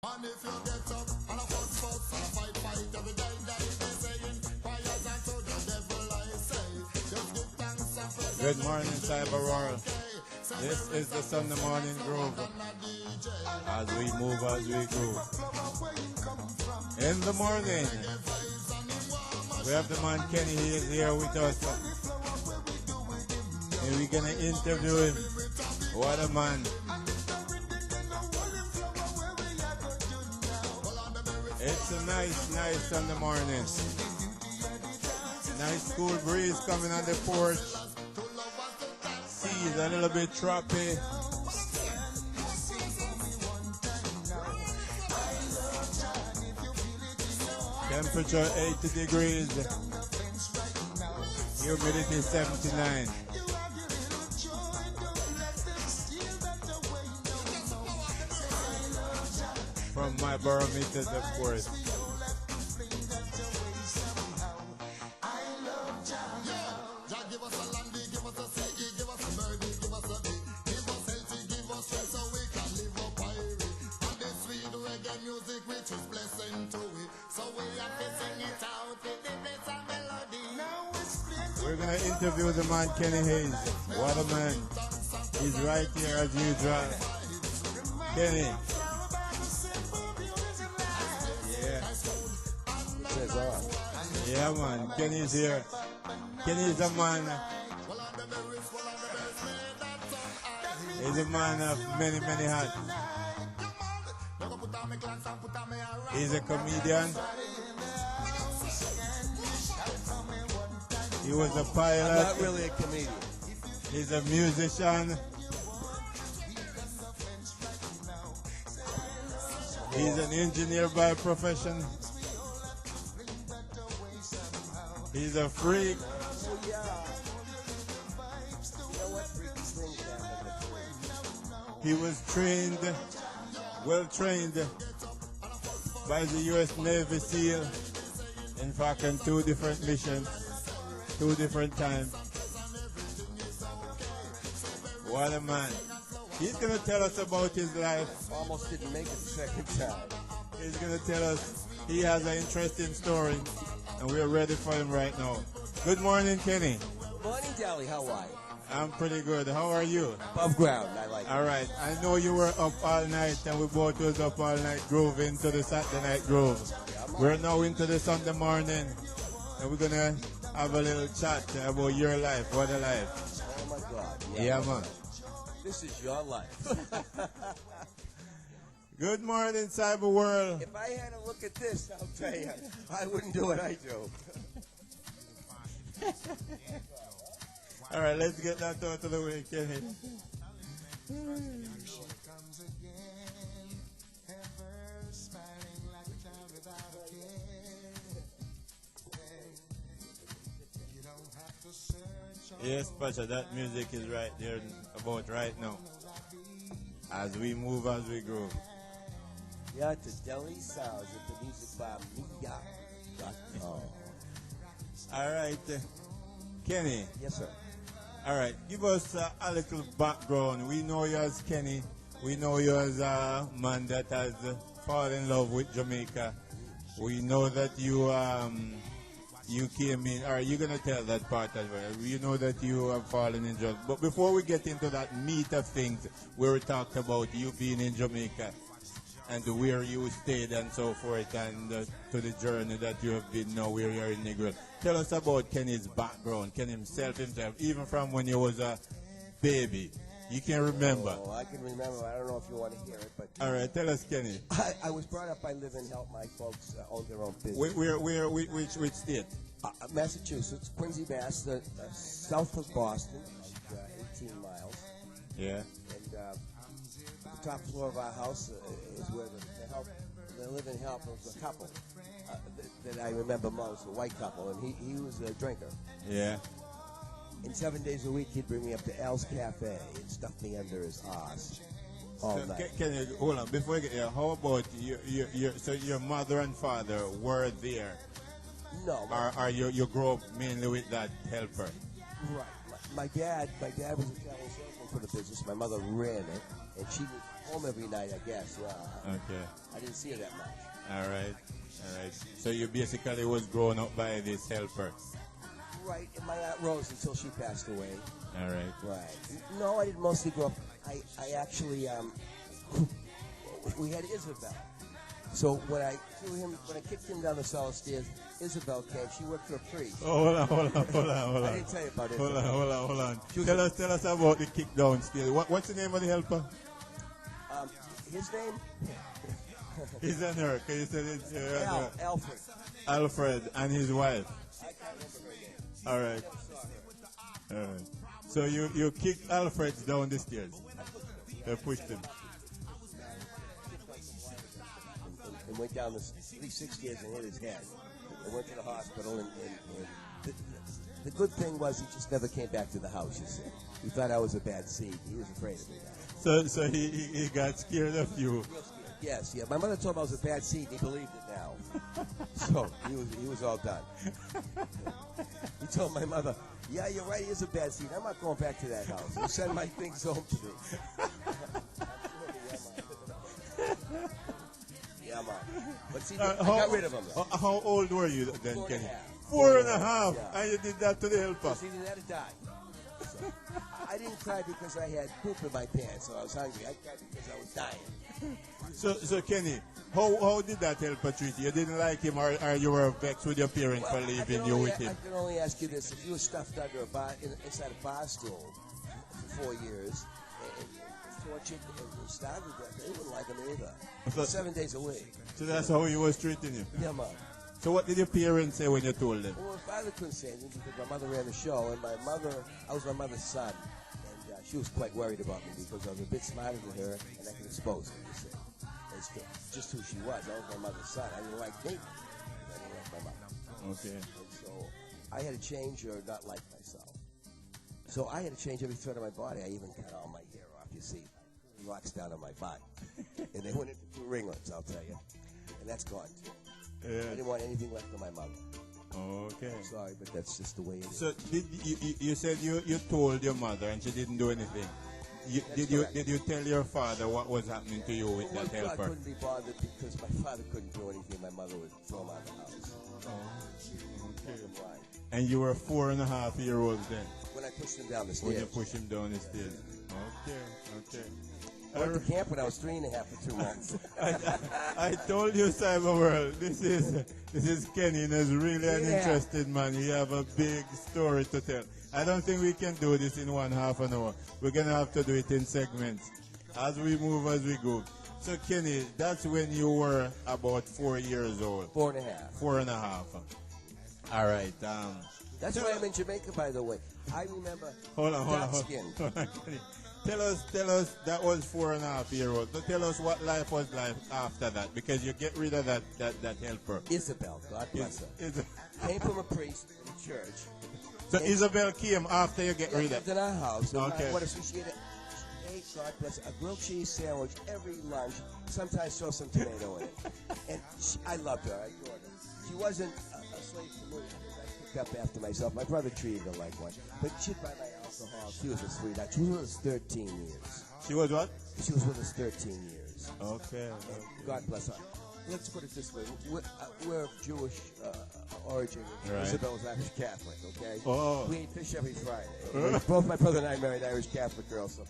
And if you get up and a fuss and a fight every day they saying fires and to the devil I say just give thanks and praise. Good morning, Cyber World. This is the Sunday morning groove. As we move, as we groove. In the morning, we have the man Kenny. He is here with us, and we're gonna interview him. What a man! It's a nice Sunday morning. Nice cool breeze coming on the porch. Seas a little bit choppy. Temperature 80 degrees. Humidity 79. From my barometers, of course. We're gonna interview the man Kenny Hayes. What a man. He's right here as usual. Kenny. Yeah, man. Kenny's here. Kenny's a man. He's a man of many hats. He's a comedian. He was a pilot. Not really a comedian. He's a musician. He's an engineer by profession. He's a freak. He was trained, well trained by the U.S. Navy SEAL. In fact, on 2 different missions, 2 different times. What a man. He's going to tell us about his life. Almost didn't make it the second time. He's going to tell us he has an interesting story. And we're ready for him right now. Good morning, Kenny. Good morning, Dally. How are you? I'm pretty good. How are you? Above ground. I like it. All right. I know you were up all night, and we both was up all night grooving to the Saturday night groove. Yeah, we're now into the Sunday morning, and we're going to have a little chat about your life. What a life. Oh, my God. Yeah, man. This is your life. Good morning, Cyber World. If I had to look at this, I'll tell you, I wouldn't do what I do. All right, let's get that out of the way, Kenny. Yes, Pasha, that music is right there about right now. As we move, as we grow. Yeah, to Delhi Sounds with the music by Mia. Oh. All right, Kenny. Yes, sir. All right, give us a little background. We know you as Kenny. We know you as a man that has fallen in love with Jamaica. We know that you came in. Are you gonna tell that part as well? You know that you have fallen in love. But before we get into that meat of things, where we talked about you being in Jamaica and where you stayed and so forth, and to the journey that you have been now where you're in Negro. Tell us about Kenny's background, Kenny himself, even from when you was a baby. You can remember. Oh, I can remember. I don't know if you want to hear it, but... All right, tell us, Kenny. I was brought up by Live and Help. My folks own their own business. Which state? Massachusetts, Quincy, Mass, south of Boston, like 18 miles. Yeah. And the top floor of our house is where the Live and Help was a couple that I remember most, a white couple, and he was a drinker. Yeah. And 7 days a week, he'd bring me up to Al's Cafe and stuff me under his arse all night. Can you hold on before you get here? How about so your mother and father were there? No. Or you grew up mainly with that helper? Right. My dad was a travel salesman for the business. My mother ran it, and home every night, I guess. Okay. I didn't see her that much. All right. All right. So you basically was grown up by this helper. Right, and my Aunt Rose until she passed away. All right. Right. No, I didn't mostly grow up. I actually, we had Isabel. So when I kicked him down the cellar stairs, Isabel came. She worked for a priest. Oh, hold on. I didn't tell you about it. Hold on. Tell us about the kick downstairs. What's the name of the helper? His name? He's an her. Can you say it? Alfred. Alfred and his wife. I can't remember her name. All right. All right. So you kicked Alfred down the stairs. You pushed him. And went down at least 6 stairs and hit his head. And went to the hospital. And the good thing was he just never came back to the house, you see. He thought I was a bad seed. He was afraid of me now. So he got scared of you. Yes, yeah. My mother told him I was a bad seed, and he believed it now. So he was all done. He told my mother, "Yeah, you're right. He is a bad seed. I'm not going back to that house. You send my things home to me." Yeah, man. But see, I got rid of him. How old were you then, 4 and a Kenny? half. 4.5. Yeah. And you did that to the helper. Because he didn't have to die. So, I didn't cry because I had poop in my pants, so I was hungry. I cried because I was dying. So Kenny, how did that helper treat you? You didn't like him, or you were vexed with your parents for leaving you with him? I can only ask you this: if you were stuffed under a bar inside a bar stool for 4 years and tortured and starved to death, they wouldn't like him either. So, 7 days a week. So that's how he was treating you? Yeah, man. So what did your parents say when you told them? Well, my father couldn't say anything because my mother ran the show, and I was my mother's son, and she was quite worried about me because I was a bit smarter than her, and I could expose her, you see. That's just who she was. I was my mother's son. I didn't like me. I didn't like my mother. Okay. And so I had to change or not like myself. So I had to change every thread of my body. I even cut all my hair off, you see. Rocks down on my butt. And they went into 2 ringlets, I'll tell you. And that's gone, too. Yeah. I didn't want anything left of my mother. Okay. I'm sorry, but that's just the way it is. So you said you told your mother and she didn't do anything. Did you tell your father what was happening to you with that I helper? couldn't be bothered because my father couldn't do anything. My mother would throw him out of the house. Okay. Right. And you were 4.5-year-old then When I pushed him down the when stairs. you pushed him down the stairs. Okay. I went to camp when I was 3.5 for 2 months. I told you, Cyber World, this is Kenny, and he's really an interesting man. He have a big story to tell. I don't think we can do this in 1/2 an hour. We're gonna have to do it in segments as we move, as we go. So Kenny, that's when you were about 4 years old. 4.5. 4.5. All right. That's why I'm in Jamaica, by the way. I remember Hold on, skin. Kenny. Tell us that was 4.5-year-old. So tell us what life was like after that, because you get rid of that helper. Isabel, God bless her. Came from a priest in a church. So Isabel came after you get rid of Lived in our house. And Okay. what if she ate, God bless her, a grilled cheese sandwich every lunch, sometimes throw some tomato in it. And I loved her. I adored her. She wasn't a slave to me. I picked up after myself. My brother treated her like one. But she'd buy my alcohol. She was a sweetheart. She was with us 13 years. She was what? She was with us 13 years. Okay. And God bless her. Let's put it this way. We're of Jewish origin. Right. Isabel's Irish Catholic, okay? Oh. We eat fish every Friday. Both my brother and I married Irish Catholic girls. So